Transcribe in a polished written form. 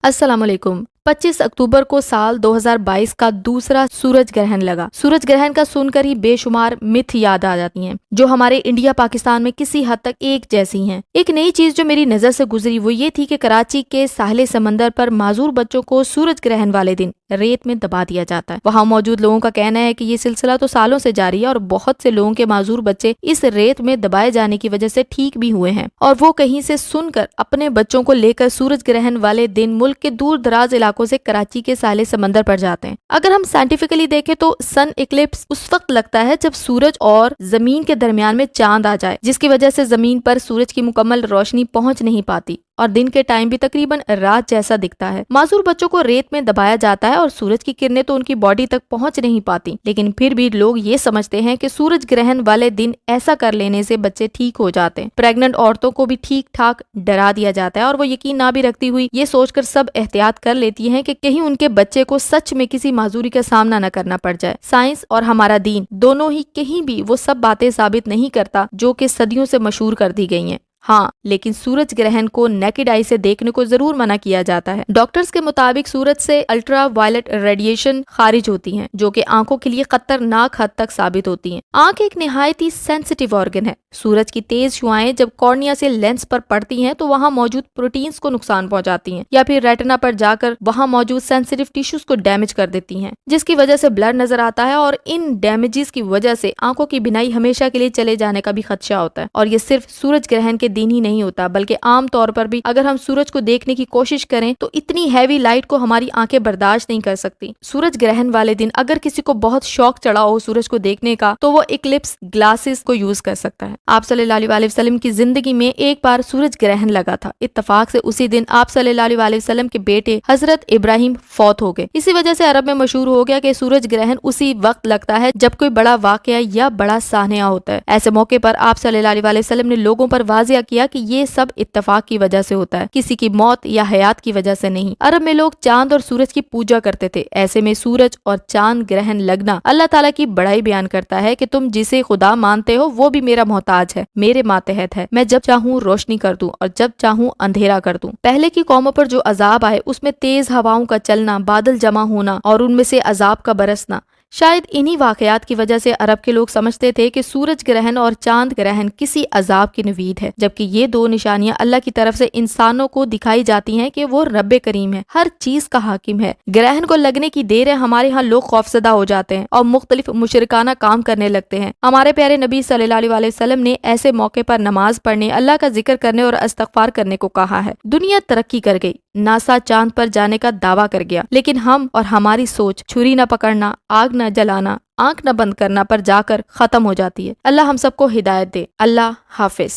अस्सलाम वालेकुम। 25 अक्टूबर को साल 2022 का दूसरा सूरज ग्रहण लगा। सूरज ग्रहण का सुनकर ही बेशुमार मिथ याद आ जाती हैं, जो हमारे इंडिया पाकिस्तान में किसी हद तक एक जैसी हैं। एक नई चीज जो मेरी नजर से गुजरी वो ये थी कि कराची के साहिल समंदर पर माजूर बच्चों को सूरज ग्रहण वाले दिन रेत में दबा दिया जाता है। वहाँ मौजूद लोगों का कहना है कि ये सिलसिला तो सालों से जारी है और बहुत से लोगों के माजूर बच्चे इस रेत में दबाए जाने की वजह से ठीक भी हुए हैं, और वो कहीं से सुनकर अपने बच्चों को लेकर सूरज ग्रहण वाले दिन मुल्क के दूर दराज इलाकों से कराची के साहिल समंदर पर जाते हैं। अगर हम साइंटिफिकली देखें तो सन इक्लिप्स उस वक्त लगता है जब सूरज और जमीन के दरमियान में चांद आ जाए, जिसकी वजह से जमीन पर सूरज की मुकम्मल रोशनी पहुंच नहीं पाती और दिन के टाइम भी तकरीबन रात जैसा दिखता है। मासूर बच्चों को रेत में दबाया जाता है और सूरज की किरणें तो उनकी बॉडी तक पहुंच नहीं पाती, लेकिन फिर भी लोग ये समझते हैं कि सूरज ग्रहण वाले दिन ऐसा कर लेने से बच्चे ठीक हो जाते हैं। प्रेग्नेंट औरतों को भी ठीक ठाक डरा दिया जाता है और वो यकीन ना भी रखती हुई ये सोचकर सब एहतियात कर लेती हैं कि कहीं उनके बच्चे को सच में किसी माजूरी का सामना न करना पड़ जाए। साइंस और हमारा दीन दोनों ही कहीं भी वो सब बातें साबित नहीं करता जो कि सदियों से मशहूर कर दी गई हैं। हाँ, लेकिन सूरज ग्रहण को नेकेड आई से देखने को जरूर मना किया जाता है। डॉक्टर्स के मुताबिक सूरज से अल्ट्रा वायलेट रेडिएशन खारिज होती हैं, जो कि आंखों के लिए खतरनाक हद तक साबित होती हैं। आंख एक निहायत ही सेंसिटिव ऑर्गन है। सूरज की तेज शुआएं जब कॉर्निया से लेंस पर पड़ती हैं तो वहाँ मौजूद प्रोटीन्स को नुकसान पहुंचाती हैं या फिर रेटिना पर जाकर वहाँ मौजूद सेंसिटिव टिश्यूज को डैमेज कर देती हैं, जिसकी वजह से ब्लर नजर आता है और इन डैमेजेस की वजह से आंखों की बिनाई हमेशा के लिए चले जाने का भी खदशा होता है। और ये सिर्फ सूरज ग्रहण के दिन ही नहीं होता, बल्कि आम तौर पर भी अगर हम सूरज को देखने की कोशिश करें तो इतनी हैवी लाइट को हमारी आंखें बर्दाश्त नहीं कर सकती। सूरज ग्रहण वाले दिन अगर किसी को बहुत शौक चढ़ा हो सूरज को देखने का तो वो इक्लिप्स ग्लासेस को यूज कर सकता है। आप सल्लल्लाहु अलैहि वसल्लम की जिंदगी में एक बार सूरज ग्रहण लगा था। इत्तफाक से उसी दिन आप सल्लल्लाहु अलैहि वसल्लम के बेटे हजरत इब्राहिम फौत हो गए। इसी वजह से अरब में मशहूर हो गया कि सूरज ग्रहण उसी वक्त लगता है जब कोई बड़ा वाकया या बड़ा साहनिया होता है। ऐसे मौके पर आप सल्लल्लाहु अलैहि वसल्लम ने लोगों पर वाजिया किया कि ये सब इत्तफाक की वजह से होता है, किसी की मौत या हयात की वजह से नहीं। अरब में लोग चांद और सूरज की पूजा करते थे। ऐसे में सूरज और चांद ग्रहण लगना अल्लाह ताला की बड़ाई बयान करता है कि तुम जिसे खुदा मानते हो वो भी मेरा मोहताज है, मेरे मातहत है। मैं जब चाहूँ रोशनी कर दूं और जब चाहूँ अंधेरा कर दूं। पहले की कौमों पर जो अजाब आए उसमें तेज हवाओं का चलना, बादल जमा होना और उनमें से अजाब का बरसना, शायद इन्हीं वाकयात की वजह से अरब के लोग समझते थे कि सूरज ग्रहण और चांद ग्रहण किसी अजाब की नवीद है, जबकि ये दो निशानियां अल्लाह की तरफ से इंसानों को दिखाई जाती हैं कि वो रब्बे करीम है, हर चीज का हाकिम है। ग्रहण को लगने की देर है हमारे यहाँ लोग खौफजदा हो जाते हैं और मुख्तलिफ मुशरिकाना काम करने लगते हैं। हमारे प्यारे नबी सल्लल्लाहु अलैहि वसल्लम ने ऐसे मौके पर नमाज पढ़ने, अल्लाह का जिक्र करने और इस्तगफार करने को कहा है। दुनिया तरक्की कर गई, नासा चांद पर जाने का दावा कर गया, लेकिन हम और हमारी सोच छुरी न पकड़ना, आग न जलाना, आंख न बंद करना पर जाकर खत्म हो जाती है। अल्लाह हम सबको हिदायत दे। अल्लाह हाफिज।